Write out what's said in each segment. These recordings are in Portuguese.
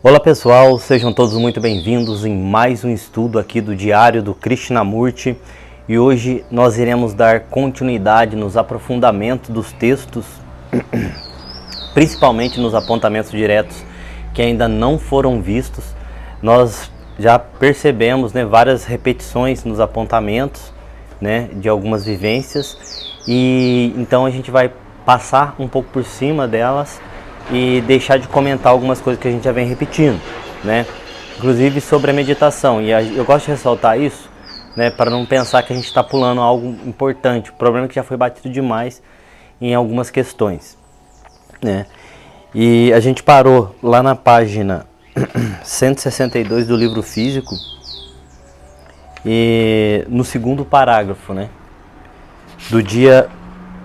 Olá pessoal, sejam todos muito bem-vindos em mais um estudo aqui do Diário do Krishnamurti, e hoje nós iremos dar continuidade nos aprofundamentos dos textos, principalmente nos apontamentos diretos que ainda não foram vistos. Nós já percebemos, várias repetições nos apontamentos, de algumas vivências, e então a gente vai passar um pouco por cima delas e deixar de comentar algumas coisas que a gente já vem repetindo, inclusive sobre a meditação. E eu gosto de ressaltar isso, para não pensar que a gente está pulando algo importante. O problema é que já foi batido demais em algumas questões, E a gente parou lá na página 162 do livro físico, e no segundo parágrafo, do dia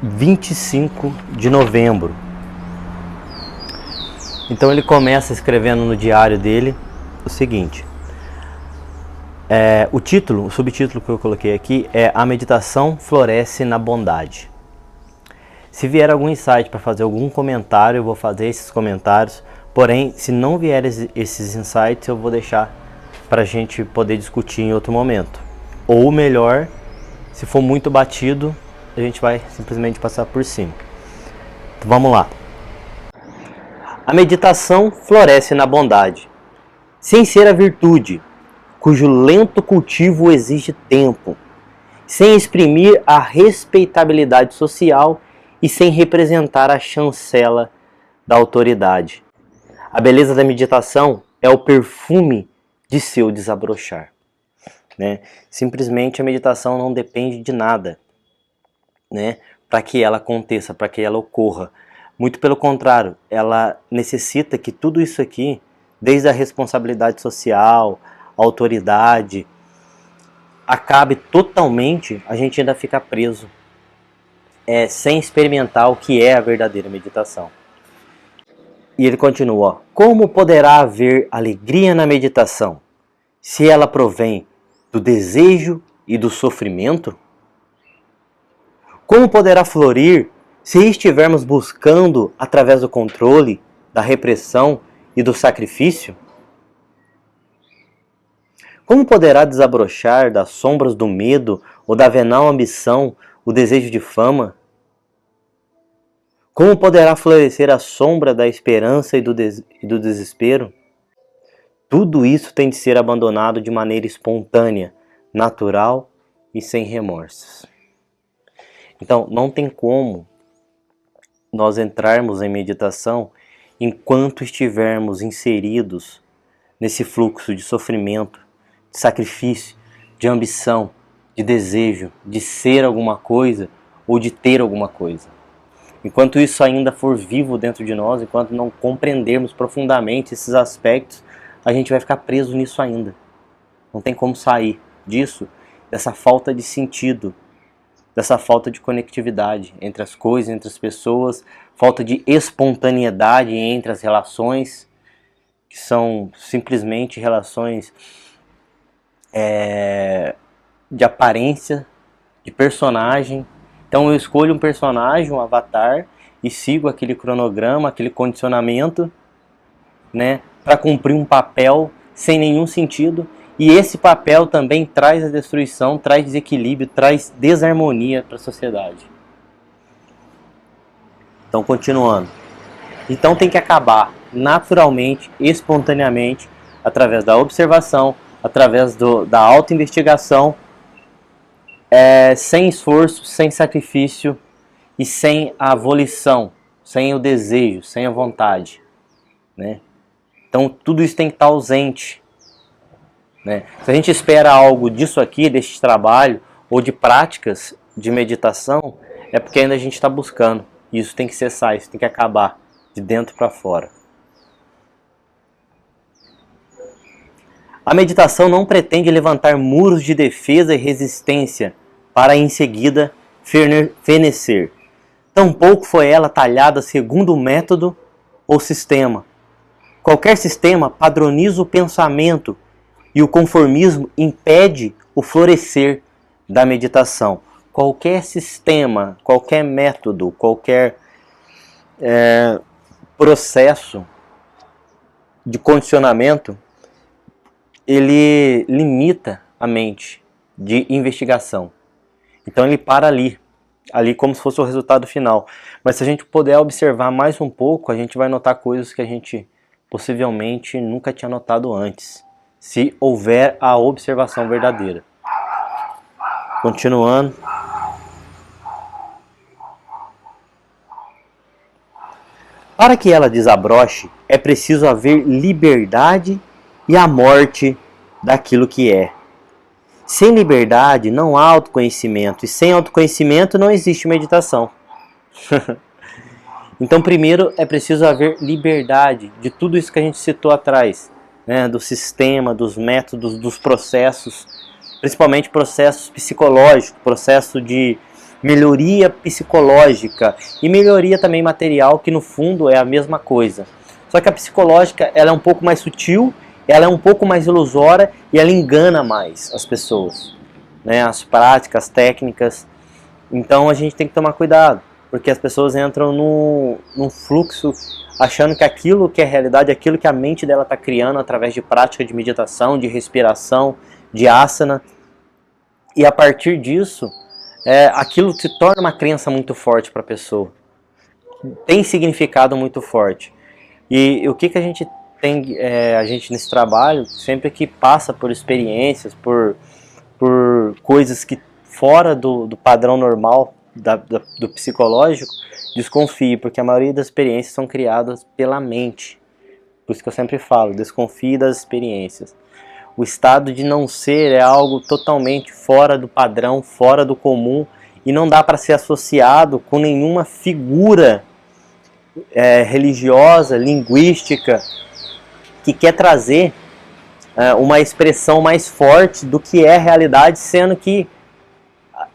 25 de novembro. Então ele começa escrevendo no diário dele o seguinte: o subtítulo que eu coloquei aqui é "A meditação floresce na bondade". Se vier algum insight para fazer algum comentário, eu vou fazer esses comentários. Porém, se não vier esses insights, eu vou deixar para a gente poder discutir em outro momento. Ou melhor, se for muito batido, a gente vai simplesmente passar por cima. Então vamos lá. A meditação floresce na bondade, sem ser a virtude, cujo lento cultivo exige tempo, sem exprimir a respeitabilidade social e sem representar a chancela da autoridade. A beleza da meditação é o perfume de seu desabrochar. Simplesmente a meditação não depende de nada, para que ela aconteça, para que ela ocorra. Muito pelo contrário, ela necessita que tudo isso aqui, desde a responsabilidade social, a autoridade, acabe totalmente. A gente ainda fica preso, sem experimentar o que é a verdadeira meditação. E ele continua: como poderá haver alegria na meditação, se ela provém do desejo e do sofrimento? Como poderá florir se estivermos buscando através do controle, da repressão e do sacrifício? Como poderá desabrochar das sombras do medo ou da venal ambição o desejo de fama? Como poderá florescer a sombra da esperança e do desespero? Tudo isso tem de ser abandonado de maneira espontânea, natural e sem remorsos. Então, não tem como nós entrarmos em meditação enquanto estivermos inseridos nesse fluxo de sofrimento, de sacrifício, de ambição, de desejo, de ser alguma coisa ou de ter alguma coisa. Enquanto isso ainda for vivo dentro de nós, enquanto não compreendermos profundamente esses aspectos, a gente vai ficar preso nisso ainda. Não tem como sair disso, dessa falta de sentido, dessa falta de conectividade entre as coisas, entre as pessoas, falta de espontaneidade entre as relações, que são simplesmente relações de aparência, de personagem. Então eu escolho um personagem, um avatar, e sigo aquele cronograma, aquele condicionamento, para cumprir um papel sem nenhum sentido. E esse papel também traz a destruição, traz desequilíbrio, traz desarmonia para a sociedade. Então, continuando. Então tem que acabar naturalmente, espontaneamente, através da observação, através da autoinvestigação, sem esforço, sem sacrifício e sem a volição, sem o desejo, sem a vontade. Então tudo isso tem que estar ausente. Se a gente espera algo disso aqui, deste trabalho, ou de práticas de meditação, é porque ainda a gente está buscando. Isso tem que cessar, isso tem que acabar, de dentro para fora. A meditação não pretende levantar muros de defesa e resistência para em seguida fenecer. Tampouco foi ela talhada segundo o método ou sistema. Qualquer sistema padroniza o pensamento, e o conformismo impede o florescer da meditação. Qualquer sistema, qualquer método, qualquer processo de condicionamento, ele limita a mente de investigação. Então ele para ali como se fosse o resultado final. Mas se a gente puder observar mais um pouco, a gente vai notar coisas que a gente possivelmente nunca tinha notado antes, se houver a observação verdadeira. Continuando. Para que ela desabroche, é preciso haver liberdade e a morte daquilo que é. Sem liberdade não há autoconhecimento, e sem autoconhecimento não existe meditação. Então, primeiro é preciso haver liberdade de tudo isso que a gente citou atrás, né? Do sistema, dos métodos, dos processos, principalmente processos psicológicos, processo de melhoria psicológica e melhoria também material, que no fundo é a mesma coisa. Só que a psicológica, ela é um pouco mais sutil, ela é um pouco mais ilusória e ela engana mais as pessoas, né? As práticas, as técnicas. Então a gente tem que tomar cuidado, porque as pessoas entram num fluxo achando que aquilo que é realidade, aquilo que a mente dela está criando através de prática de meditação, de respiração, de asana, e a partir disso, aquilo se torna uma crença muito forte para a pessoa. Tem significado muito forte. E o que a gente tem, a gente nesse trabalho, sempre que passa por experiências, por coisas que fora do padrão normal do psicológico, desconfie, porque a maioria das experiências são criadas pela mente. Por isso que eu sempre falo, desconfie das experiências. O estado de não ser é algo totalmente fora do padrão, fora do comum, e não dá para ser associado com nenhuma figura religiosa, linguística, que quer trazer uma expressão mais forte do que é a realidade, sendo que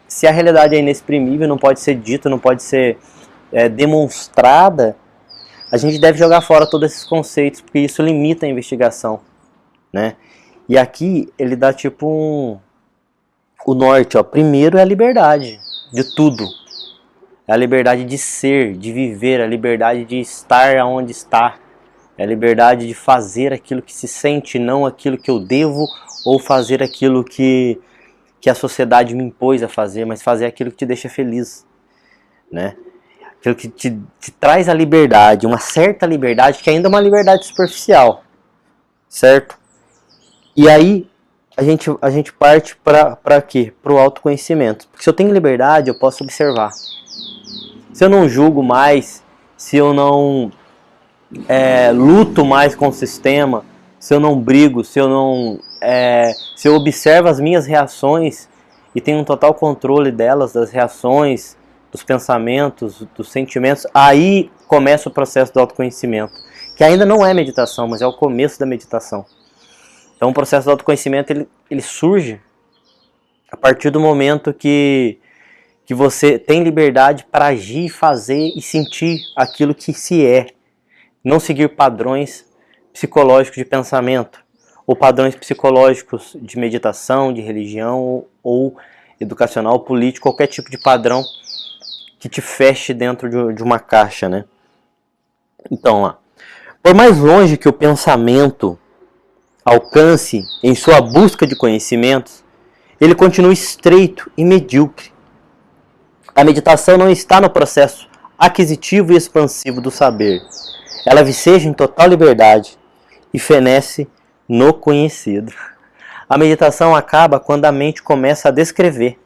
se a realidade é inexprimível, não pode ser dita, não pode ser demonstrada, a gente deve jogar fora todos esses conceitos, porque isso limita a investigação, né? E aqui ele dá tipo o norte, ó. Primeiro é a liberdade de tudo. É a liberdade de ser, de viver, a liberdade de estar onde está. É a liberdade de fazer aquilo que se sente, não aquilo que eu devo, ou fazer aquilo que a sociedade me impôs a fazer, mas fazer aquilo que te deixa feliz, né? Aquilo que te traz a liberdade, uma certa liberdade, que ainda é uma liberdade superficial, certo? E aí a gente parte para quê? Para o autoconhecimento. Porque se eu tenho liberdade, eu posso observar. Se eu não julgo mais, se eu não luto mais com o sistema, se eu não brigo, se eu observo as minhas reações e tenho um total controle delas, das reações, dos pensamentos, dos sentimentos, aí começa o processo do autoconhecimento, que ainda não é meditação, mas é o começo da meditação. Então o processo do autoconhecimento ele surge a partir do momento que você tem liberdade para agir, fazer e sentir aquilo que se é. Não seguir padrões psicológicos de pensamento, ou padrões psicológicos de meditação, de religião, ou educacional, político, qualquer tipo de padrão que te feche dentro de uma caixa, né? Então, lá. Por mais longe que o pensamento alcance em sua busca de conhecimentos, ele continua estreito e medíocre. A meditação não está no processo aquisitivo e expansivo do saber. Ela viceja em total liberdade e fenece no conhecido. A meditação acaba quando a mente começa a descrever.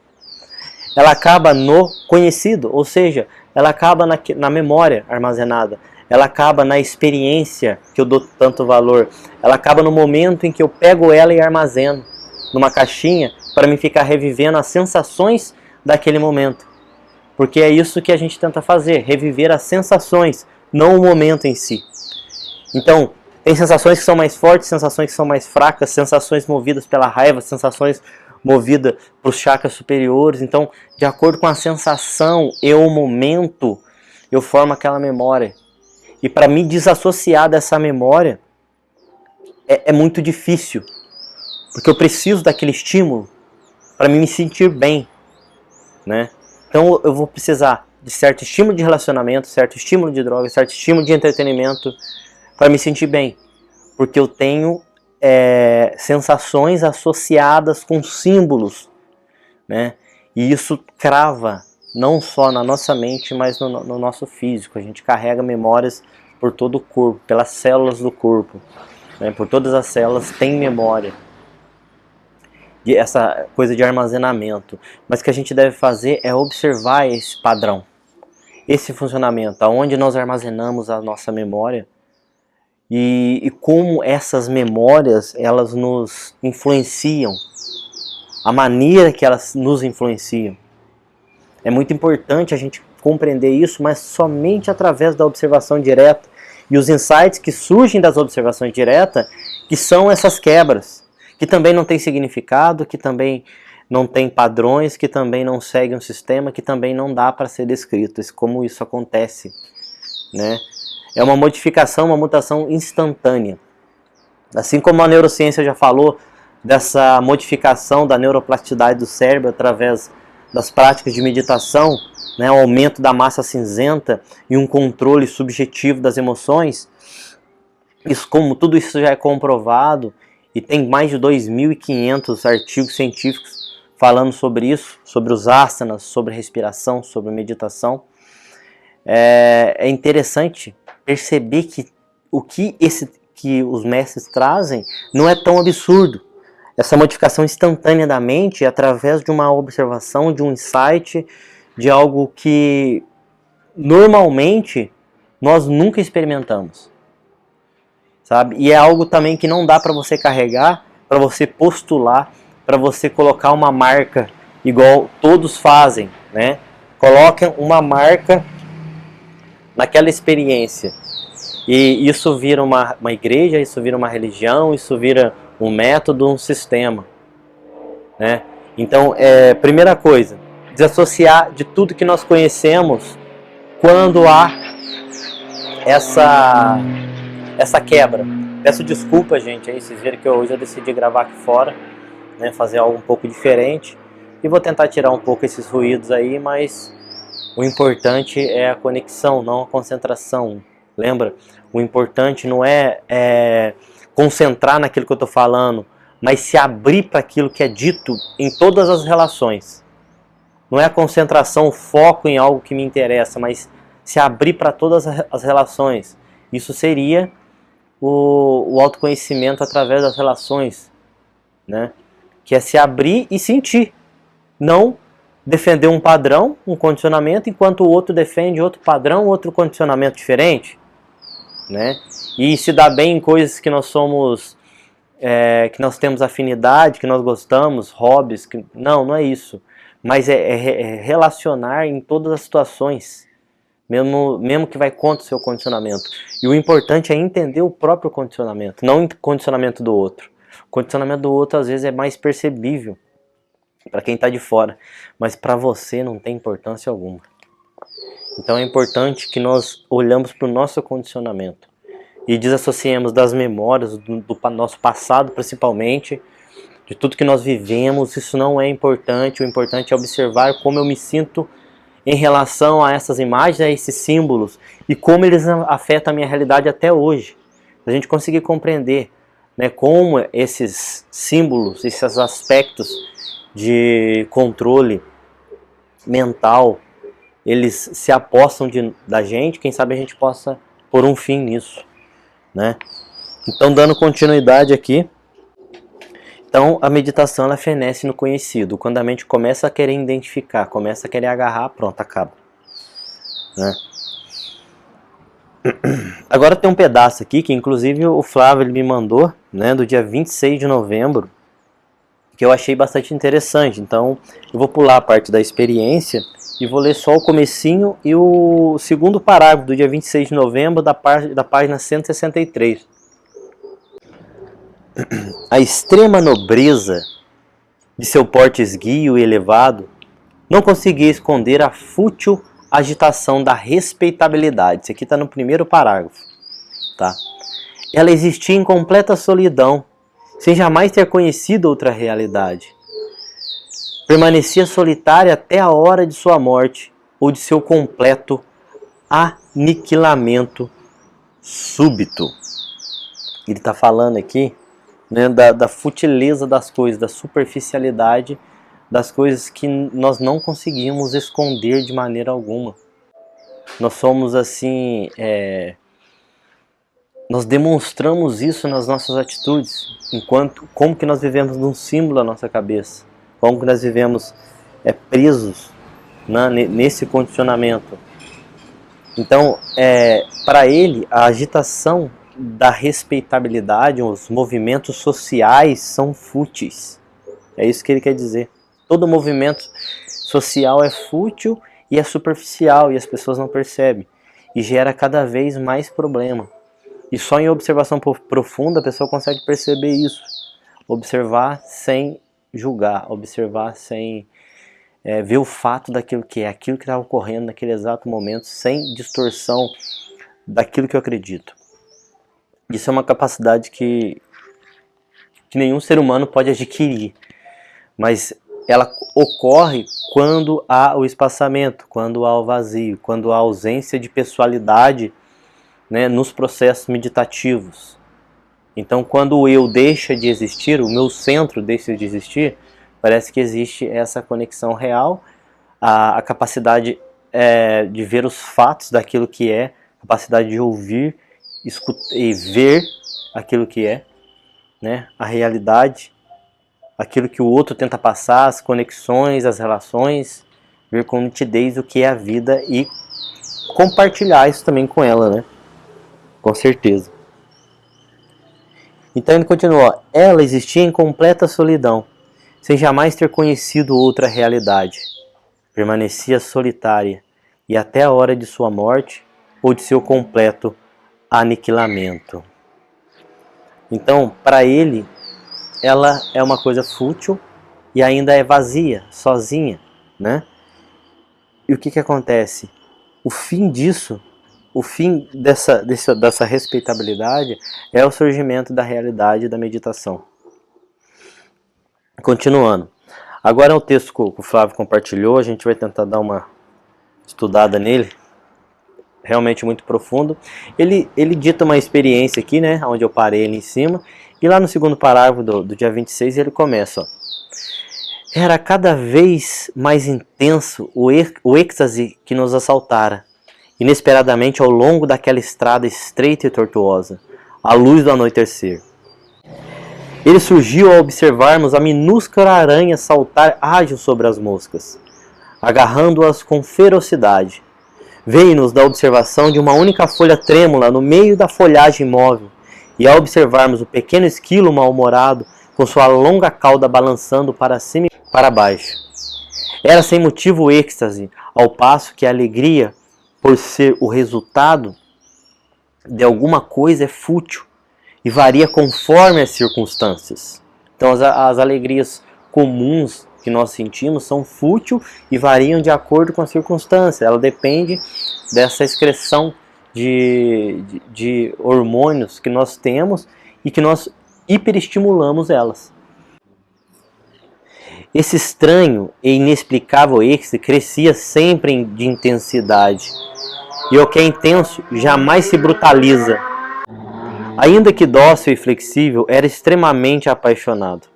Ela acaba no conhecido, ou seja, ela acaba na memória armazenada. Ela acaba na experiência que eu dou tanto valor. Ela acaba no momento em que eu pego ela e armazeno numa caixinha para me ficar revivendo as sensações daquele momento. Porque é isso que a gente tenta fazer, reviver as sensações, não o momento em si. Então, tem sensações que são mais fortes, sensações que são mais fracas, sensações movidas pela raiva, sensações movidas para os chakras superiores. Então, de acordo com a sensação e o momento, eu formo aquela memória. E para me desassociar dessa memória é muito difícil, porque eu preciso daquele estímulo para me sentir bem, né? Então eu vou precisar de certo estímulo de relacionamento, certo estímulo de droga, certo estímulo de entretenimento para me sentir bem. porque eu tenho sensações associadas com símbolos, né? E isso crava não só na nossa mente, mas no nosso físico. A gente carrega memórias por todo o corpo, pelas células do corpo, né? Por todas as células tem memória. E essa coisa de armazenamento. Mas o que a gente deve fazer é observar esse padrão, esse funcionamento, aonde nós armazenamos a nossa memória e como essas memórias elas nos influenciam, a maneira que elas nos influenciam. É muito importante a gente compreender isso, mas somente através da observação direta e os insights que surgem das observações diretas, que são essas quebras, que também não tem significado, que também não tem padrões, que também não segue um sistema, que também não dá para ser descrito. Como isso acontece, né? É uma modificação, uma mutação instantânea. Assim como a neurociência já falou dessa modificação da neuroplasticidade do cérebro através das práticas de meditação, né, o aumento da massa cinzenta e um controle subjetivo das emoções, como tudo isso já é comprovado e tem mais de 2.500 artigos científicos falando sobre isso, sobre os asanas, sobre respiração, sobre meditação. É interessante perceber que o que os mestres trazem não é tão absurdo. Essa modificação instantânea da mente através de uma observação, de um insight, de algo que normalmente nós nunca experimentamos, sabe? E é algo também que não dá para você carregar, para você postular, para você colocar uma marca igual todos fazem, né? Coloquem uma marca naquela experiência. E isso vira uma igreja, isso vira uma religião, isso vira um método, um sistema, né? Então, primeira coisa, desassociar de tudo que nós conhecemos quando há essa quebra. Peço desculpa, gente, aí vocês viram que hoje eu decidi gravar aqui fora, né, fazer algo um pouco diferente, e vou tentar tirar um pouco esses ruídos aí, mas o importante é a conexão, não a concentração. Lembra? O importante não é concentrar naquilo que eu estou falando, mas se abrir para aquilo que é dito em todas as relações. Não é a concentração, o foco em algo que me interessa, mas se abrir para todas as relações. Isso seria o autoconhecimento através das relações, né? Que é se abrir e sentir, não defender um padrão, um condicionamento, enquanto o outro defende outro padrão, outro condicionamento diferente, né? E se dá bem em coisas que nós somos, que nós temos afinidade, que nós gostamos, hobbies, não é isso, mas é relacionar em todas as situações, mesmo que vai contra o seu condicionamento. E o importante é entender o próprio condicionamento, não o condicionamento do outro. O condicionamento do outro às vezes é mais percebível para quem está de fora, mas para você não tem importância alguma. Então é importante que nós olhamos para o nosso condicionamento e desassociemos das memórias do nosso passado, principalmente, de tudo que nós vivemos. Isso não é importante. O importante é observar como eu me sinto em relação a essas imagens, a esses símbolos, e como eles afetam a minha realidade até hoje. A gente conseguir compreender, né, como esses símbolos, esses aspectos de controle mental, eles se apossam da gente, quem sabe a gente possa pôr um fim nisso, né? Então, dando continuidade aqui, então a meditação ela fenece no conhecido. Quando a mente começa a querer identificar, começa a querer agarrar, pronto, acaba, né? Agora tem um pedaço aqui que inclusive o Flávio ele me mandou, né, do dia 26 de novembro, que eu achei bastante interessante. Então eu vou pular a parte da experiência e vou ler só o comecinho e o segundo parágrafo do dia 26 de novembro da página 163. A extrema nobreza de seu porte esguio e elevado não conseguia esconder a fútil agitação da respeitabilidade. Isso aqui está no primeiro parágrafo, tá? Ela existia em completa solidão, sem jamais ter conhecido outra realidade. Permanecia solitária até a hora de sua morte ou de seu completo aniquilamento súbito. Ele está falando aqui, né, da futileza das coisas, da superficialidade das coisas que nós não conseguimos esconder de maneira alguma. Nós somos assim, nós demonstramos isso nas nossas atitudes, como que nós vivemos num símbolo na nossa cabeça, como que nós vivemos presos, né, nesse condicionamento. Então, para ele, a agitação da respeitabilidade, os movimentos sociais são fúteis. É isso que ele quer dizer. Todo movimento social é fútil e é superficial e as pessoas não percebem. E gera cada vez mais problema. E só em observação profunda a pessoa consegue perceber isso. Observar sem julgar, observar sem ver o fato daquilo que é, aquilo que está ocorrendo naquele exato momento, sem distorção daquilo que eu acredito. Isso é uma capacidade que nenhum ser humano pode adquirir, mas ela ocorre quando há o espaçamento, quando há o vazio, quando há a ausência de pessoalidade, né, nos processos meditativos. Então, quando o eu deixa de existir, o meu centro deixa de existir, parece que existe essa conexão real, a capacidade de ver os fatos daquilo que é, a capacidade de ouvir, escutar e ver aquilo que é, né, a realidade, aquilo que o outro tenta passar, as conexões, as relações, ver com nitidez o que é a vida e compartilhar isso também com ela, né? Com certeza. Então ele continua: ela existia em completa solidão, sem jamais ter conhecido outra realidade. Permanecia solitária, e até a hora de sua morte ou de seu completo aniquilamento. Então, para ele, ela é uma coisa fútil e ainda é vazia, sozinha, né? E o que acontece? O fim disso, o fim dessa respeitabilidade é o surgimento da realidade da meditação. Continuando. Agora é um texto que o Flávio compartilhou, a gente vai tentar dar uma estudada nele, realmente muito profundo. Ele dita uma experiência aqui, né, onde eu parei ali em cima, e lá no segundo parágrafo do dia 26 ele começa, ó. Era cada vez mais intenso o êxtase que nos assaltara, inesperadamente ao longo daquela estrada estreita e tortuosa, à luz do anoitecer. Ele surgiu ao observarmos a minúscula aranha saltar ágil sobre as moscas, agarrando-as com ferocidade. Veio-nos da observação de uma única folha trêmula no meio da folhagem móvel, e ao observarmos o pequeno esquilo mal-humorado com sua longa cauda balançando para cima e para baixo. Era sem motivo o êxtase, ao passo que a alegria, por ser o resultado de alguma coisa, é fútil e varia conforme as circunstâncias. Então as alegrias comuns que nós sentimos são fúteis e variam de acordo com a circunstância. Ela depende dessa excreção de hormônios que nós temos e que nós hiperestimulamos elas. Esse estranho e inexplicável êxtase crescia sempre de intensidade, e o que é intenso jamais se brutaliza. Ainda que dócil e flexível, era extremamente apaixonado.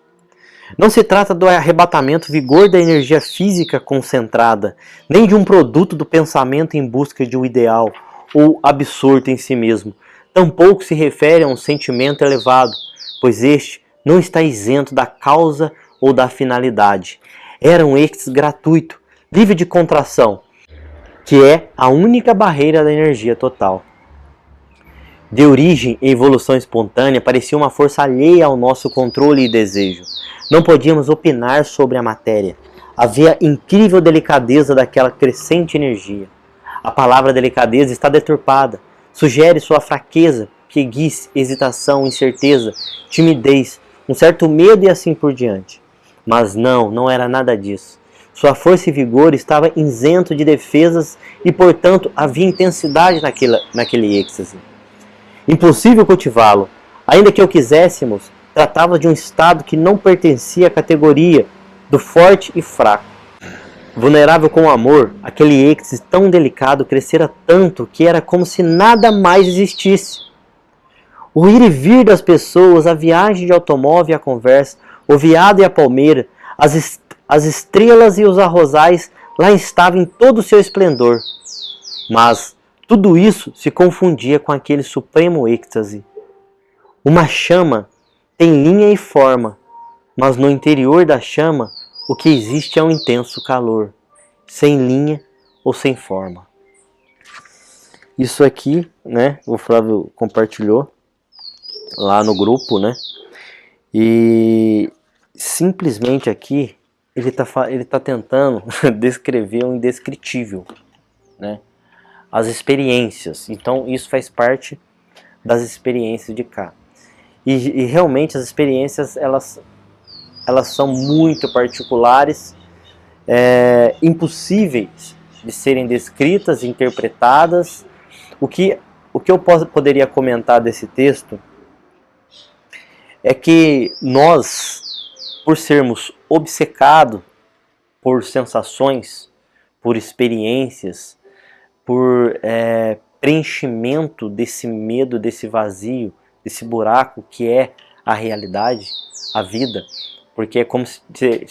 Não se trata do arrebatamento vigor da energia física concentrada, nem de um produto do pensamento em busca de um ideal ou absorto em si mesmo. Tampouco se refere a um sentimento elevado, pois este não está isento da causa ou da finalidade. Era um êxtase gratuito, livre de contração, que é a única barreira da energia total. De origem e evolução espontânea, parecia uma força alheia ao nosso controle e desejo. Não podíamos opinar sobre a matéria. Havia incrível delicadeza daquela crescente energia. A palavra delicadeza está deturpada, sugere sua fraqueza, preguiça, hesitação, incerteza, timidez, um certo medo e assim por diante. Mas não era nada disso. Sua força e vigor estava isento de defesas e, portanto, havia intensidade naquele êxtase. Impossível cultivá-lo. Ainda que o quiséssemos, tratava de um estado que não pertencia à categoria do forte e fraco. Vulnerável com o amor, aquele êxtase tão delicado crescera tanto que era como se nada mais existisse. O ir e vir das pessoas, a viagem de automóvel e a conversa, o veado e a palmeira, as estrelas e os arrozais lá estavam em todo o seu esplendor. Mas tudo isso se confundia com aquele supremo êxtase. Uma chama tem linha e forma, mas no interior da chama o que existe é um intenso calor, sem linha ou sem forma. Isso aqui, né, o Flávio compartilhou lá no grupo, né, e simplesmente aqui ele tá tentando descrever o indescritível, né, as experiências. Então isso faz parte das experiências de cá. E realmente as experiências elas são muito particulares, impossíveis de serem descritas, interpretadas. O que eu poderia comentar desse texto é que nós, por sermos obcecados por sensações, por experiências, por preenchimento desse medo, desse vazio, desse buraco que é a realidade, a vida, porque é como se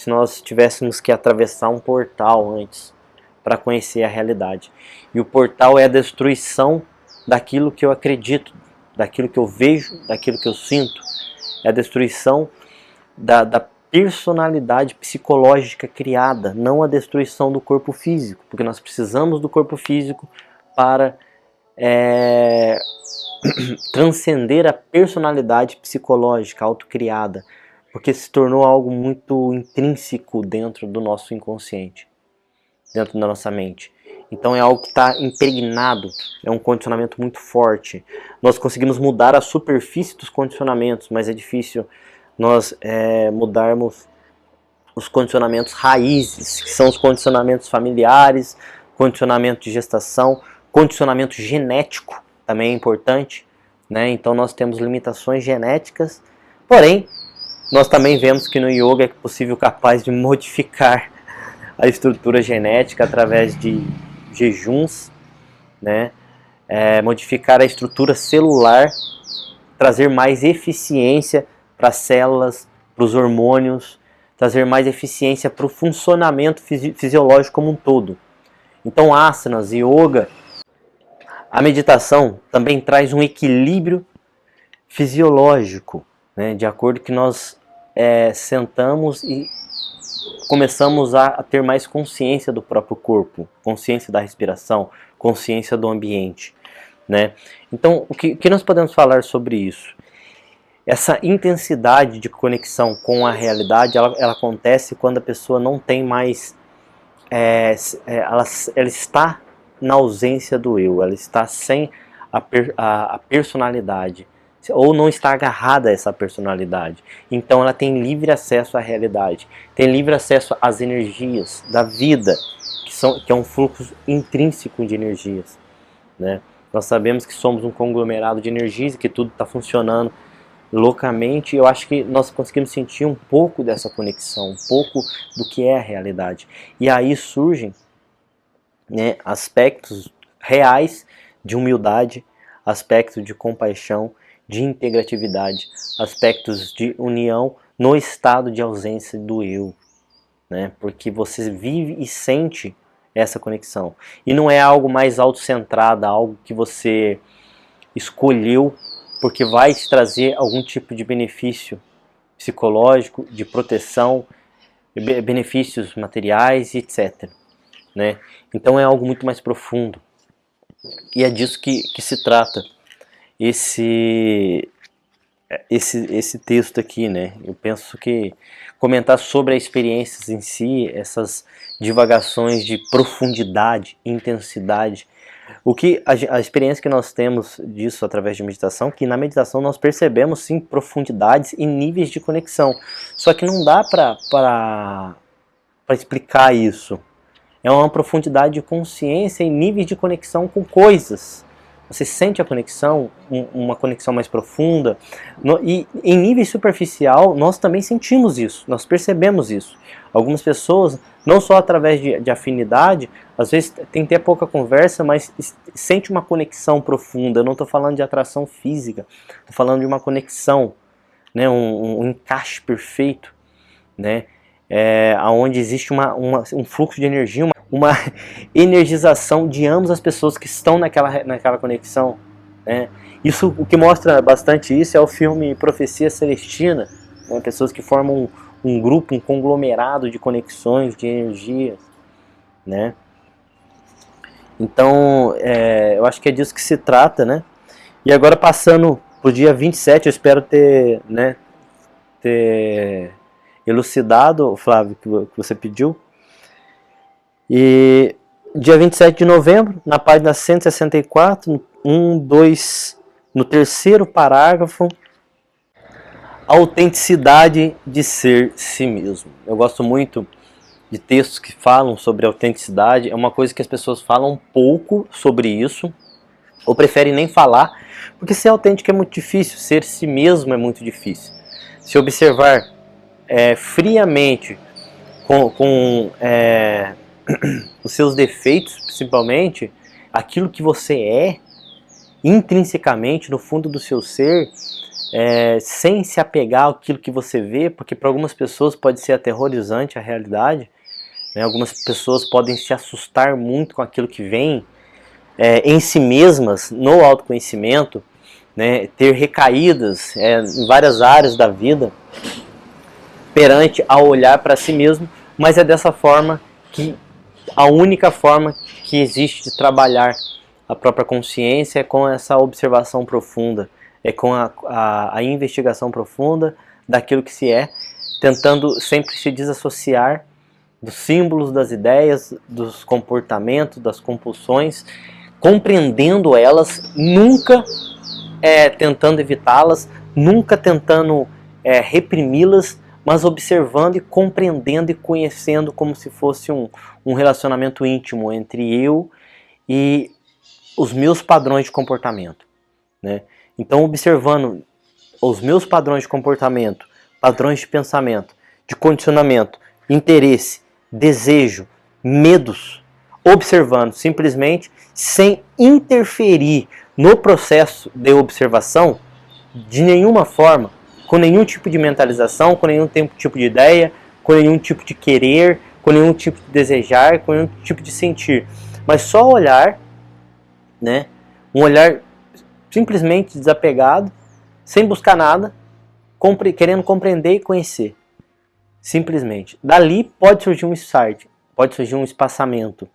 nós tivéssemos que atravessar um portal antes para conhecer a realidade. E o portal é a destruição daquilo que eu acredito, daquilo que eu vejo, daquilo que eu sinto. É a destruição da personalidade psicológica criada, não a destruição do corpo físico, porque nós precisamos do corpo físico para transcender a personalidade psicológica autocriada, porque se tornou algo muito intrínseco dentro do nosso inconsciente, dentro da nossa mente. Então é algo que está impregnado, é um condicionamento muito forte. Nós conseguimos mudar a superfície dos condicionamentos, mas é difícil nós mudarmos os condicionamentos raízes, que são os condicionamentos familiares, condicionamento de gestação, condicionamento genético, também é importante, né? Então nós temos limitações genéticas, porém nós também vemos que no yoga é possível capaz de modificar a estrutura genética através de jejuns, né? Modificar a estrutura celular, trazer mais eficiência para as células, para os hormônios, trazer mais eficiência para o funcionamento fisiológico como um todo. Então asanas, yoga, a meditação também traz um equilíbrio fisiológico, né? De acordo que nós sentamos e começamos a ter mais consciência do próprio corpo, consciência da respiração, consciência do ambiente, né? Então, o que nós podemos falar sobre isso? Essa intensidade de conexão com a realidade, ela acontece quando a pessoa não tem mais, ela está na ausência do eu, ela está sem a personalidade, ou não está agarrada a essa personalidade. Então ela tem livre acesso à realidade, tem livre acesso às energias da vida, que é um fluxo intrínseco de energias, né? Nós sabemos que somos um conglomerado de energias e que tudo está funcionando loucamente. Eu acho que nós conseguimos sentir um pouco dessa conexão, um pouco do que é a realidade. E aí surgem, né, aspectos reais de humildade, aspectos de compaixão, de integratividade, aspectos de união no estado de ausência do eu, né? Porque você vive e sente essa conexão. E não é algo mais autocentrado, algo que você escolheu porque vai te trazer algum tipo de benefício psicológico, de proteção, benefícios materiais, etc. Né? Então é algo muito mais profundo. E é disso que se trata esse texto aqui, né? Eu penso que comentar sobre as experiências em si, essas divagações de profundidade, intensidade, o que a experiência que nós temos disso através de meditação, que na meditação nós percebemos sim profundidades e níveis de conexão, só que não dá para explicar isso. É uma profundidade de consciência e níveis de conexão com coisas. Você sente a conexão, uma conexão mais profunda. E em nível superficial, nós também sentimos isso, nós percebemos isso. Algumas pessoas, não só através de afinidade, às vezes tem até pouca conversa, mas sente uma conexão profunda. Eu não estou falando de atração física, estou falando de uma conexão, né, um encaixe perfeito, né, onde existe um fluxo de energia, uma energização de ambas as pessoas que estão naquela conexão, né. Isso, o que mostra bastante isso é o filme Profecia Celestina, né, pessoas que formam um grupo, um conglomerado de conexões, de energias, né. Então, eu acho que é disso que se trata, né. E agora passando para o dia 27, eu espero ter elucidado, Flávio, que você pediu. E dia 27 de novembro, na página 164, no terceiro parágrafo, a autenticidade de ser si mesmo. Eu gosto muito de textos que falam sobre autenticidade, é uma coisa que as pessoas falam pouco sobre isso, ou preferem nem falar, porque ser autêntico é muito difícil, ser si mesmo é muito difícil. Se observar friamente, com os seus defeitos, principalmente, aquilo que você é, intrinsecamente, no fundo do seu ser, sem se apegar àquilo que você vê, porque para algumas pessoas pode ser aterrorizante a realidade, né? Algumas pessoas podem se assustar muito com aquilo que vem em si mesmas, no autoconhecimento, né? Ter recaídas em várias áreas da vida, perante ao olhar para si mesmo, mas é dessa forma que a única forma que existe de trabalhar a própria consciência é com essa observação profunda, é com a investigação profunda daquilo que se é, tentando sempre se desassociar dos símbolos, das ideias, dos comportamentos, das compulsões, compreendendo elas, nunca tentando evitá-las, nunca tentando reprimi-las, mas observando e compreendendo e conhecendo como se fosse um relacionamento íntimo entre eu e os meus padrões de comportamento, né? Então, observando os meus padrões de comportamento, padrões de pensamento, de condicionamento, interesse, desejo, medos, observando simplesmente sem interferir no processo de observação de nenhuma forma, com nenhum tipo de mentalização, com nenhum tipo de ideia, com nenhum tipo de querer, com nenhum tipo de desejar, com nenhum tipo de sentir, mas só olhar, né? Um olhar simplesmente desapegado, sem buscar nada, querendo compreender e conhecer. Simplesmente. Dali pode surgir um insight, pode surgir um espaçamento,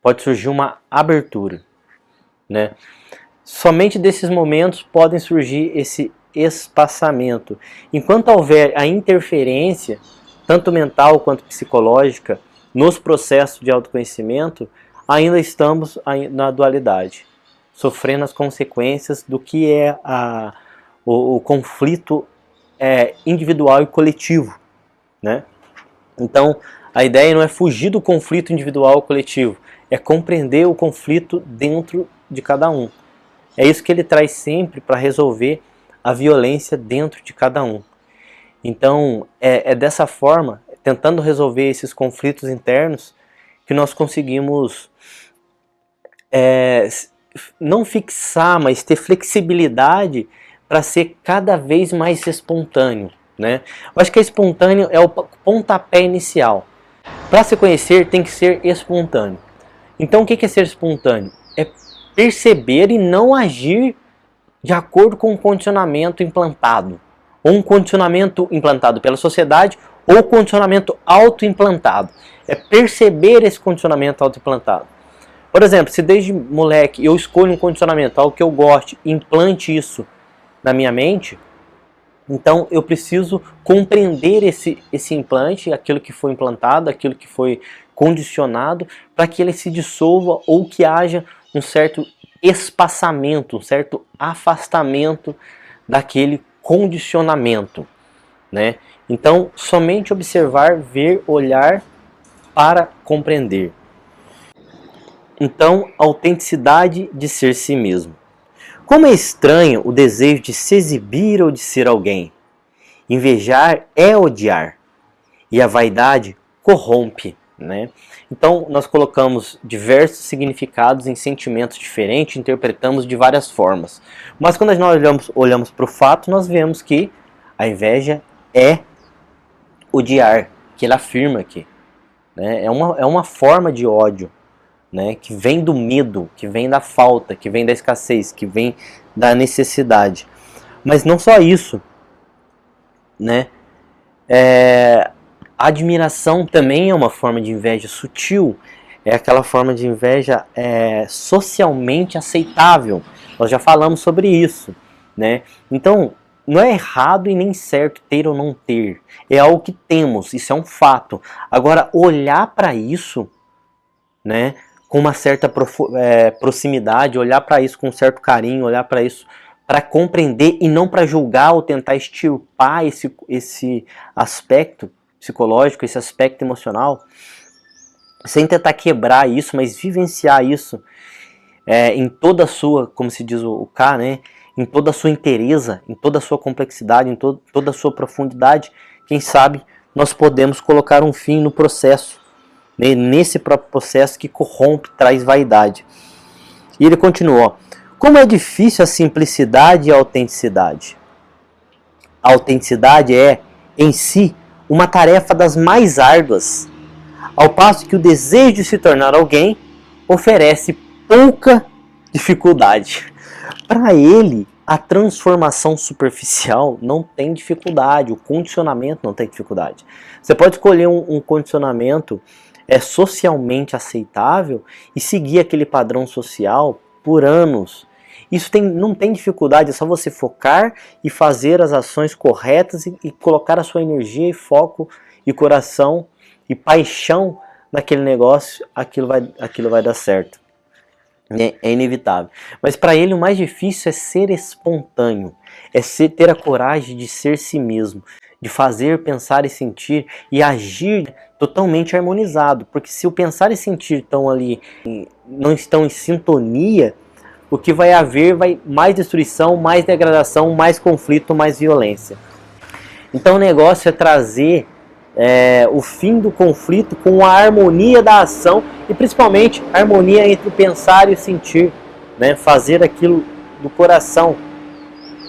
pode surgir uma abertura, né? Somente desses momentos podem surgir esse espaçamento. Enquanto houver a interferência, tanto mental quanto psicológica, nos processos de autoconhecimento, ainda estamos na dualidade, sofrendo as consequências do que é o conflito individual e coletivo, né? Então, a ideia não é fugir do conflito individual ou coletivo, é compreender o conflito dentro de cada um. É isso que ele traz sempre para resolver a violência dentro de cada um. Então, é dessa forma, tentando resolver esses conflitos internos, que nós conseguimos não fixar, mas ter flexibilidade para ser cada vez mais espontâneo, né? Eu acho que espontâneo é o pontapé inicial. Para se conhecer tem que ser espontâneo. Então o que é ser espontâneo? É perceber e não agir de acordo com um condicionamento implantado. Ou um condicionamento implantado pela sociedade ou condicionamento auto-implantado. É perceber esse condicionamento auto-implantado. Por exemplo, se desde moleque eu escolho um condicionamento, algo que eu goste, implante isso na minha mente, então eu preciso compreender esse implante, aquilo que foi implantado, aquilo que foi condicionado, para que ele se dissolva ou que haja um certo espaçamento, um certo afastamento daquele condicionamento, né? Então, somente observar, ver, olhar para compreender. Então, autenticidade de ser si mesmo. Como é estranho o desejo de se exibir ou de ser alguém. Invejar é odiar. E a vaidade corrompe, né? Então, nós colocamos diversos significados em sentimentos diferentes, interpretamos de várias formas. Mas quando nós olhamos para o fato, nós vemos que a inveja é odiar, que ele afirma aqui. Né? É uma forma de ódio, né? Que vem do medo, que vem da falta, que vem da escassez, que vem da necessidade. Mas não só isso, né? A admiração também é uma forma de inveja sutil, é aquela forma de inveja socialmente aceitável. Nós já falamos sobre isso, né? Então, não é errado e nem certo ter ou não ter. É algo que temos, isso é um fato. Agora, olhar para isso, né, com uma certa proximidade, olhar para isso com um certo carinho, olhar para isso para compreender e não para julgar ou tentar extirpar esse aspecto psicológico, esse aspecto emocional, sem tentar quebrar isso, mas vivenciar isso em toda a sua, como se diz o K, né, em toda a sua inteireza, em toda a sua complexidade, em toda a sua profundidade. Quem sabe nós podemos colocar um fim no processo, né, nesse próprio processo que corrompe, traz vaidade. E ele continuou: como é difícil a simplicidade e a autenticidade. A autenticidade é, em si, uma tarefa das mais árduas, ao passo que o desejo de se tornar alguém oferece pouca dificuldade. Para ele, a transformação superficial não tem dificuldade, o condicionamento não tem dificuldade. Você pode escolher um condicionamento socialmente aceitável e seguir aquele padrão social por anos. Isso não tem dificuldade, é só você focar e fazer as ações corretas e colocar a sua energia e foco e coração e paixão naquele negócio, aquilo vai dar certo. É inevitável. Mas para ele o mais difícil é ser espontâneo, ter a coragem de ser si mesmo, de fazer, pensar e sentir e agir totalmente harmonizado. Porque se o pensar e sentir não estão em sintonia, o que vai haver vai mais destruição, mais degradação, mais conflito, mais violência. Então o negócio é trazer o fim do conflito com a harmonia da ação e principalmente a harmonia entre o pensar e o sentir, né? Fazer aquilo do coração,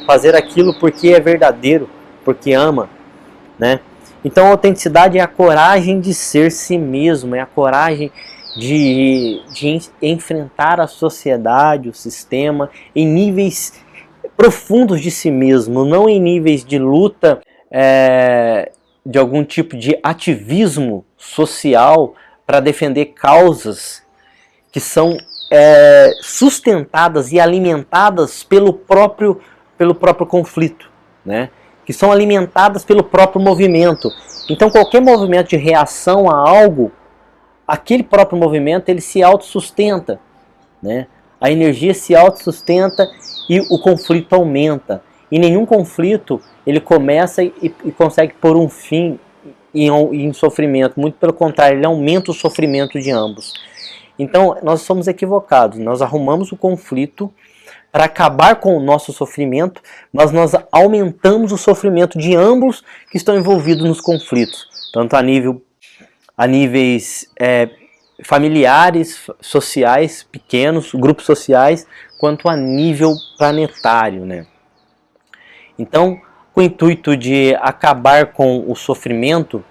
fazer aquilo porque é verdadeiro, porque ama, né? Então a autenticidade é a coragem de ser si mesmo, é a coragem de enfrentar a sociedade, o sistema, em níveis profundos de si mesmo, não em níveis de luta, de algum tipo de ativismo social para defender causas que são sustentadas e alimentadas pelo próprio conflito, né? Que são alimentadas pelo próprio movimento. Então qualquer movimento de reação a algo, aquele próprio movimento ele se autossustenta, né? A energia se autossustenta e o conflito aumenta. E nenhum conflito ele começa e consegue pôr um fim em sofrimento. Muito pelo contrário, ele aumenta o sofrimento de ambos. Então nós somos equivocados. Nós arrumamos o conflito para acabar com o nosso sofrimento, mas nós aumentamos o sofrimento de ambos que estão envolvidos nos conflitos, tanto a níveis familiares, sociais, pequenos, grupos sociais, quanto a nível planetário, né? Então, com o intuito de acabar com o sofrimento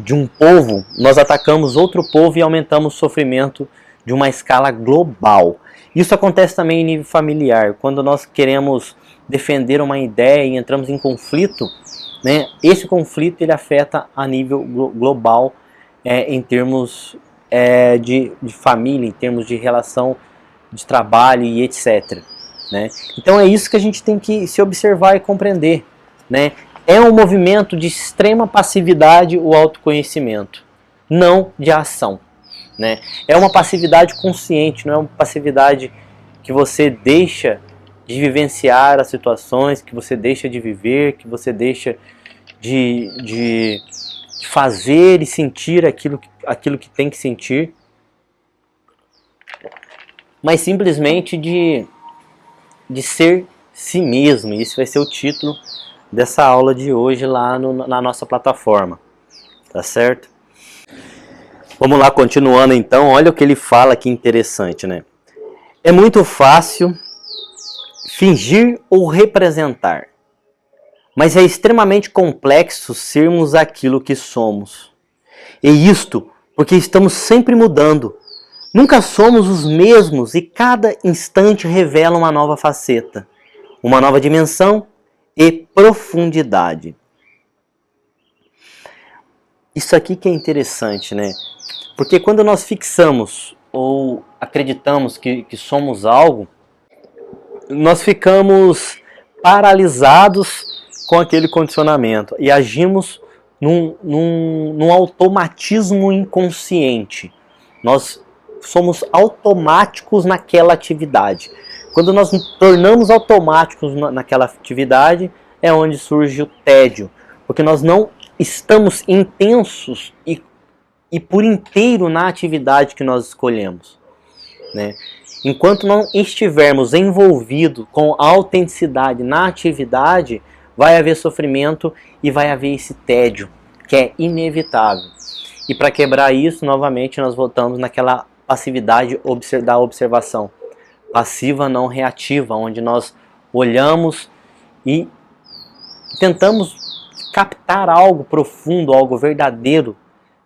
de um povo, nós atacamos outro povo e aumentamos o sofrimento de uma escala global. Isso acontece também em nível familiar, quando nós queremos defender uma ideia e entramos em conflito, né? Esse conflito ele afeta a nível global em termos de família, em termos de relação de trabalho e etc. Né? Então é isso que a gente tem que se observar e compreender. Né? É um movimento de extrema passividade o autoconhecimento, não de ação. Né? É uma passividade consciente, não é uma passividade que você deixa de vivenciar as situações, que você deixa de viver, que você deixa de fazer e sentir aquilo que tem que sentir. mas simplesmente de ser si mesmo. Isso vai ser o título dessa aula de hoje lá na nossa plataforma, tá certo? Vamos lá, continuando então, olha o que ele fala que interessante, né? É muito fácil fingir ou representar, mas é extremamente complexo sermos aquilo que somos. E isto porque estamos sempre mudando. Nunca somos os mesmos e cada instante revela uma nova faceta, uma nova dimensão e profundidade. Isso aqui que é interessante, né? Porque quando nós fixamos ou acreditamos que somos algo, nós ficamos paralisados com aquele condicionamento e agimos num automatismo inconsciente. Nós somos automáticos naquela atividade. Quando nós nos tornamos automáticos naquela atividade, é onde surge o tédio, porque nós não estamos intensos e por inteiro na atividade que nós escolhemos, né? Enquanto não estivermos envolvidos com autenticidade na atividade, vai haver sofrimento e vai haver esse tédio, que é inevitável. E para quebrar isso, novamente, nós voltamos naquela passividade da observação. Passiva não reativa, onde nós olhamos e tentamos captar algo profundo, algo verdadeiro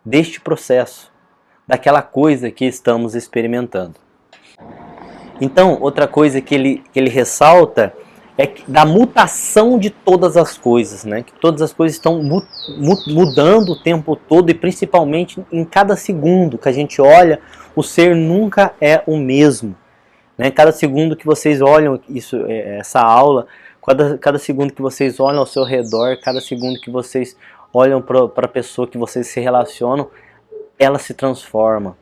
deste processo, daquela coisa que estamos experimentando. Então, outra coisa que ele ressalta é da mutação de todas as coisas, né? Que todas as coisas estão mudando o tempo todo e principalmente em cada segundo que a gente olha, o ser nunca é o mesmo, né? Cada segundo que vocês olham essa aula, cada segundo que vocês olham ao seu redor, cada segundo que vocês olham para a pessoa que vocês se relacionam, ela se transforma.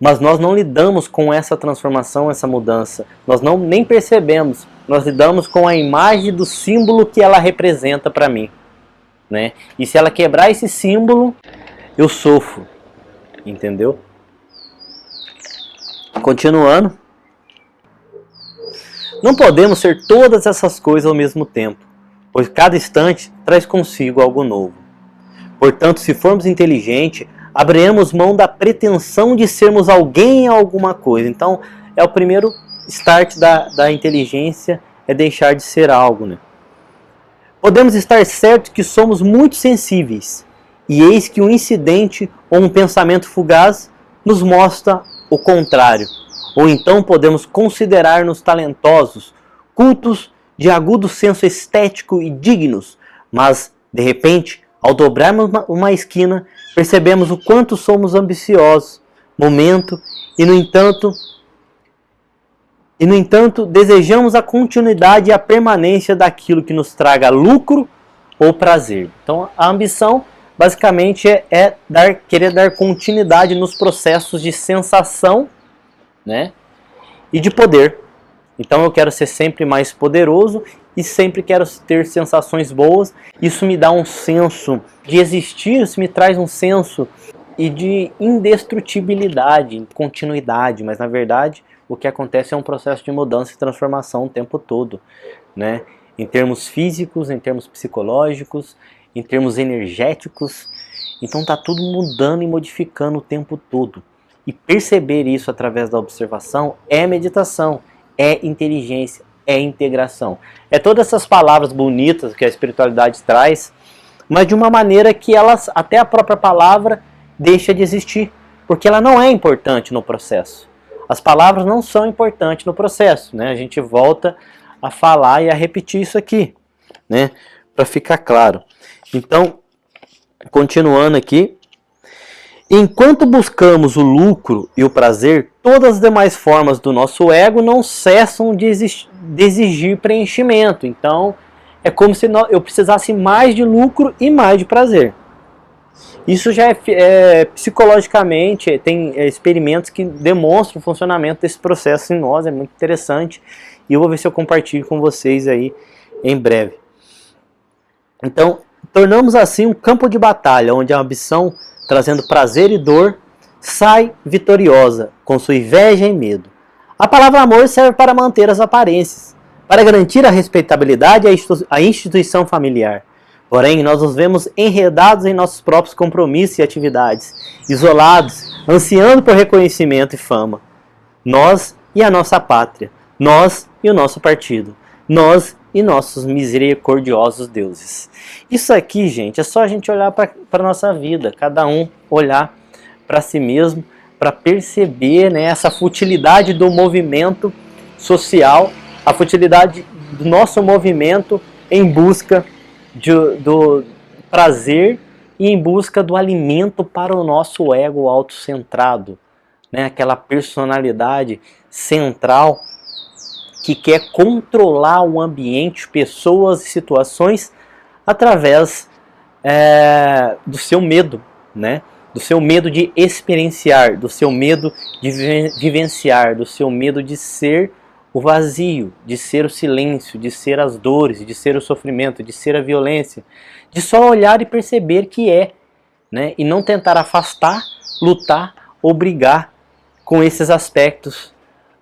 Mas nós não lidamos com essa transformação, essa mudança. Nós nem percebemos. Nós lidamos com a imagem do símbolo que ela representa para mim, né? E se ela quebrar esse símbolo, eu sofro. Entendeu? Continuando. Não podemos ser todas essas coisas ao mesmo tempo, pois cada instante traz consigo algo novo. Portanto, se formos inteligentes, abriremos mão da pretensão de sermos alguém em alguma coisa. Então, é o primeiro start da inteligência, é deixar de ser algo, né? Podemos estar certos que somos muito sensíveis, e eis que um incidente ou um pensamento fugaz nos mostra o contrário. Ou então podemos considerar-nos talentosos, cultos, de agudo senso estético e dignos, mas, de repente, ao dobrarmos uma esquina, percebemos o quanto somos ambiciosos, e no entanto, desejamos a continuidade e a permanência daquilo que nos traga lucro ou prazer. Então, a ambição, basicamente, é querer dar continuidade nos processos de sensação, né, e de poder. Então, eu quero ser sempre mais poderoso e sempre quero ter sensações boas. Isso me dá um senso de existir, isso me traz um senso e de indestrutibilidade, continuidade, mas na verdade o que acontece é um processo de mudança e transformação o tempo todo, né? Em termos físicos, em termos psicológicos, em termos energéticos. Então está tudo mudando e modificando o tempo todo. E perceber isso através da observação é meditação, é inteligência, é integração. É todas essas palavras bonitas que a espiritualidade traz, mas de uma maneira que elas, até a própria palavra deixa de existir, porque ela não é importante no processo. As palavras não são importantes no processo, né? A gente volta a falar e a repetir isso aqui, né? Para ficar claro. Então, continuando aqui, enquanto buscamos o lucro e o prazer, todas as demais formas do nosso ego não cessam de exigir preenchimento. Então, é como se eu precisasse mais de lucro e mais de prazer. Isso já é psicologicamente, tem experimentos que demonstram o funcionamento desse processo em nós, é muito interessante. E eu vou ver se eu compartilho com vocês aí em breve. Então, tornamos assim um campo de batalha, onde a ambição, trazendo prazer e dor, sai vitoriosa, com sua inveja e medo. A palavra amor serve para manter as aparências, para garantir a respeitabilidade à instituição familiar. Porém, nós nos vemos enredados em nossos próprios compromissos e atividades, isolados, ansiando por reconhecimento e fama. Nós e a nossa pátria, nós e o nosso partido, nós e nossos misericordiosos deuses. Isso aqui, gente, é só a gente olhar para a nossa vida, cada um olhar para si mesmo, para perceber, né, essa futilidade do movimento social, a futilidade do nosso movimento em busca do prazer e em busca do alimento para o nosso ego autocentrado, né? Aquela personalidade central que quer controlar o ambiente, pessoas e situações através do seu medo, né? Do seu medo de experienciar, do seu medo de vivenciar, do seu medo de ser o vazio, de ser o silêncio, de ser as dores, de ser o sofrimento, de ser a violência, de só olhar e perceber que é, né? E não tentar afastar, lutar ou brigar com esses aspectos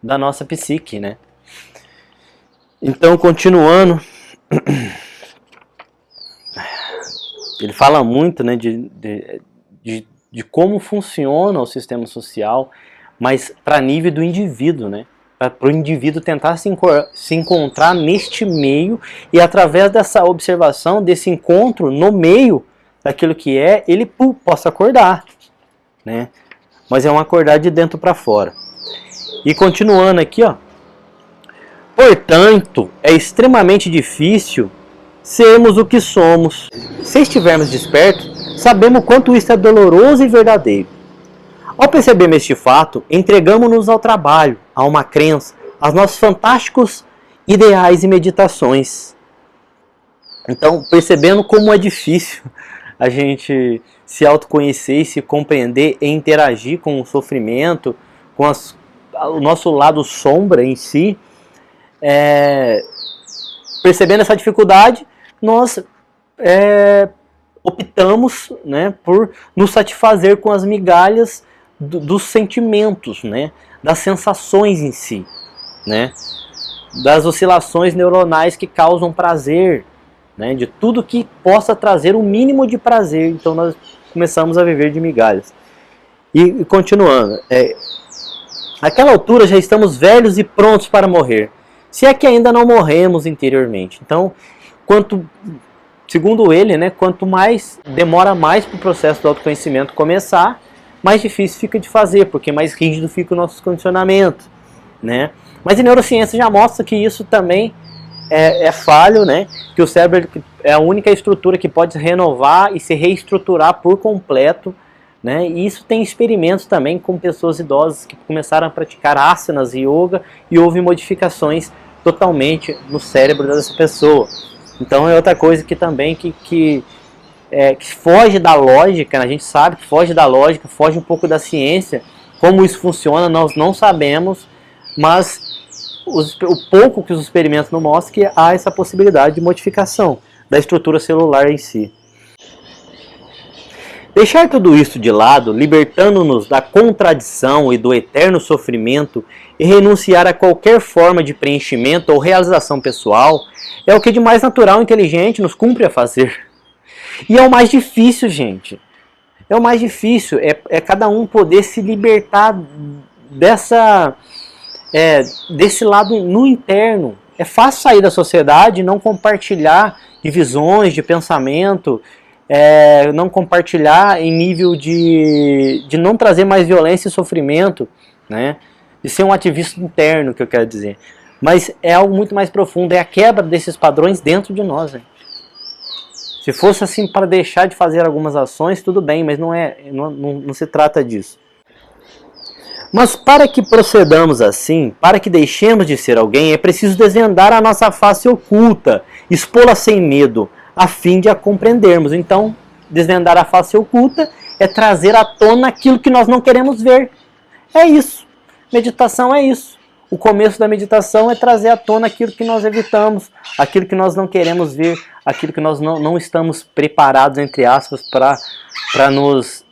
da nossa psique, né? Então, continuando, ele fala muito, né, de como funciona o sistema social, mas para nível do indivíduo, né? Para o indivíduo tentar se encontrar neste meio e através dessa observação, desse encontro no meio daquilo que é, ele possa acordar, né? Mas é um acordar de dentro para fora. E continuando aqui, ó. Portanto, é extremamente difícil sermos o que somos. Se estivermos despertos, sabemos quanto isso é doloroso e verdadeiro. Ao percebermos este fato, entregamos-nos ao trabalho, a uma crença, aos nossos fantásticos ideais e meditações. Então, percebendo como é difícil a gente se autoconhecer e se compreender e interagir com o sofrimento, com o nosso lado sombra em si, percebendo essa dificuldade, nós optamos, né, por nos satisfazer com as migalhas dos sentimentos, né, das sensações em si, né, das oscilações neuronais que causam prazer, né, de tudo que possa trazer o mínimo de prazer. Então nós começamos a viver de migalhas. E continuando, naquela altura já estamos velhos e prontos para morrer, se é que ainda não morremos interiormente. Então, segundo ele, né, quanto mais demora mais para o processo do autoconhecimento começar, mais difícil fica de fazer, porque mais rígido fica o nosso condicionamento, né? Mas a neurociência já mostra que isso também é falho, né? Que o cérebro é a única estrutura que pode se renovar e se reestruturar por completo, né? E isso tem experimentos também com pessoas idosas que começaram a praticar asanas e yoga e houve modificações totalmente no cérebro dessa pessoa. Então é outra coisa que também que foge da lógica, a gente sabe que foge da lógica, foge um pouco da ciência, como isso funciona, nós não sabemos, mas o pouco que os experimentos não mostram que há essa possibilidade de modificação da estrutura celular em si. Deixar tudo isso de lado, libertando-nos da contradição e do eterno sofrimento e renunciar a qualquer forma de preenchimento ou realização pessoal, é o que de mais natural e inteligente nos cumpre a fazer. E é o mais difícil, gente. É o mais difícil. É cada um poder se libertar desse lado no interno. É fácil sair da sociedade e não compartilhar de visões, de pensamento, não compartilhar em nível de não trazer mais violência e sofrimento, né? De ser um ativista interno, que eu quero dizer. Mas é algo muito mais profundo. É a quebra desses padrões dentro de nós, né? Se fosse assim para deixar de fazer algumas ações, tudo bem, mas não se trata disso. Mas para que procedamos assim, para que deixemos de ser alguém, é preciso desvendar a nossa face oculta, expô-la sem medo, a fim de a compreendermos. Então, desvendar a face oculta é trazer à tona aquilo que nós não queremos ver. É isso. Meditação é isso. O começo da meditação é trazer à tona aquilo que nós evitamos, aquilo que nós não queremos ver, aquilo que nós não estamos preparados, entre aspas, para nos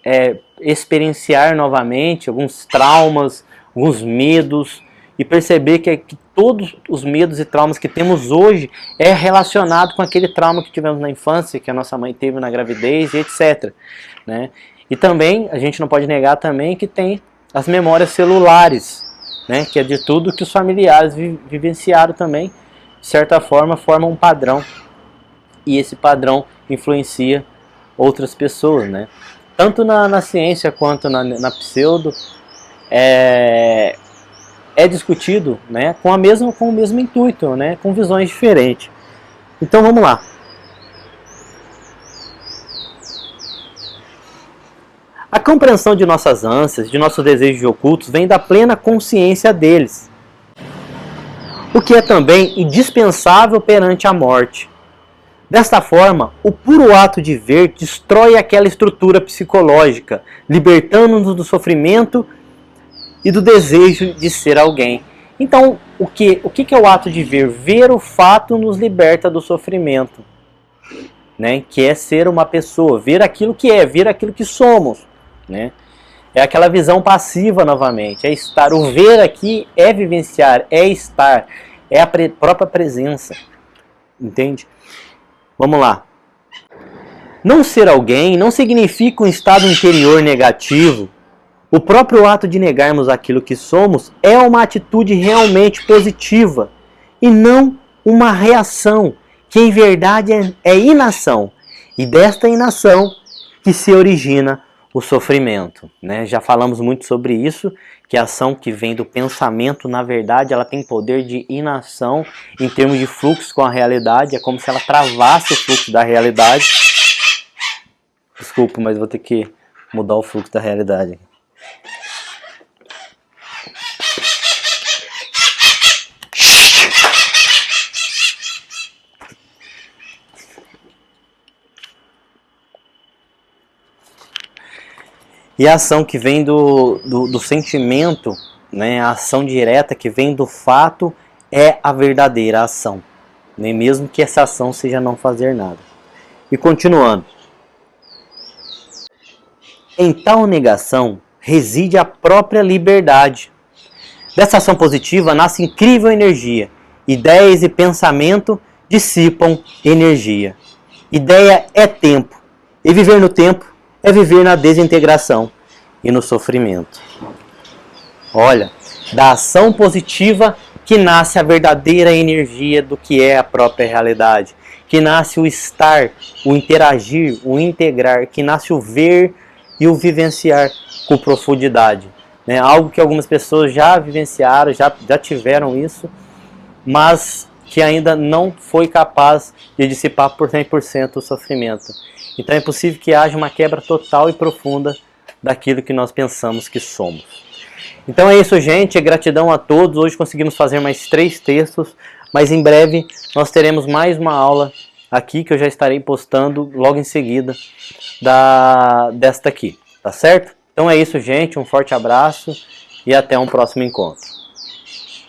experienciar novamente, alguns traumas, alguns medos e perceber que todos os medos e traumas que temos hoje é relacionado com aquele trauma que tivemos na infância, que a nossa mãe teve na gravidez e etc. Né? E também, a gente não pode negar também que tem as memórias celulares, né? Que é de tudo que os familiares vivenciaram também, de certa forma, formam um padrão. E esse padrão influencia outras pessoas, né? Tanto na ciência quanto na pseudo, é discutido, né, com o mesmo intuito, né, com visões diferentes. Então vamos lá. A compreensão de nossas ânsias, de nossos desejos ocultos, vem da plena consciência deles, o que é também indispensável perante a morte. Desta forma, o puro ato de ver destrói aquela estrutura psicológica, libertando-nos do sofrimento e do desejo de ser alguém. Então, o que é o ato de ver? Ver o fato nos liberta do sofrimento, né? Que é ser uma pessoa, ver aquilo que é, ver aquilo que somos, né? É aquela visão passiva novamente, é estar. O ver aqui é vivenciar, é estar, é a própria presença, entende? Vamos lá. Não ser alguém não significa um estado interior negativo. O próprio ato de negarmos aquilo que somos é uma atitude realmente positiva e não uma reação, que em verdade é inação. E desta inação que se origina o sofrimento, né? Já falamos muito sobre isso, que a ação que vem do pensamento, na verdade, ela tem poder de inação em termos de fluxo com a realidade, é como se ela travasse o fluxo da realidade. Desculpa, mas vou ter que mudar o fluxo da realidade. E a ação que vem do sentimento, né, a ação direta que vem do fato, é a verdadeira ação. Nem mesmo que essa ação seja não fazer nada. E continuando. Em tal negação reside a própria liberdade. Dessa ação positiva nasce incrível energia. Ideias e pensamento dissipam energia. Ideia é tempo. E viver no tempo é viver na desintegração e no sofrimento. Olha, da ação positiva que nasce a verdadeira energia do que é a própria realidade, que nasce o estar, o interagir, o integrar, que nasce o ver e o vivenciar com profundidade. Né? Algo que algumas pessoas já vivenciaram, já tiveram isso, mas que ainda não foi capaz de dissipar por 100% o sofrimento. Então é possível que haja uma quebra total e profunda daquilo que nós pensamos que somos. Então é isso, gente. Gratidão a todos. Hoje conseguimos fazer mais 3 textos, mas em breve nós teremos mais uma aula aqui que eu já estarei postando logo em seguida desta aqui. Tá certo? Então é isso, gente. Um forte abraço e até um próximo encontro.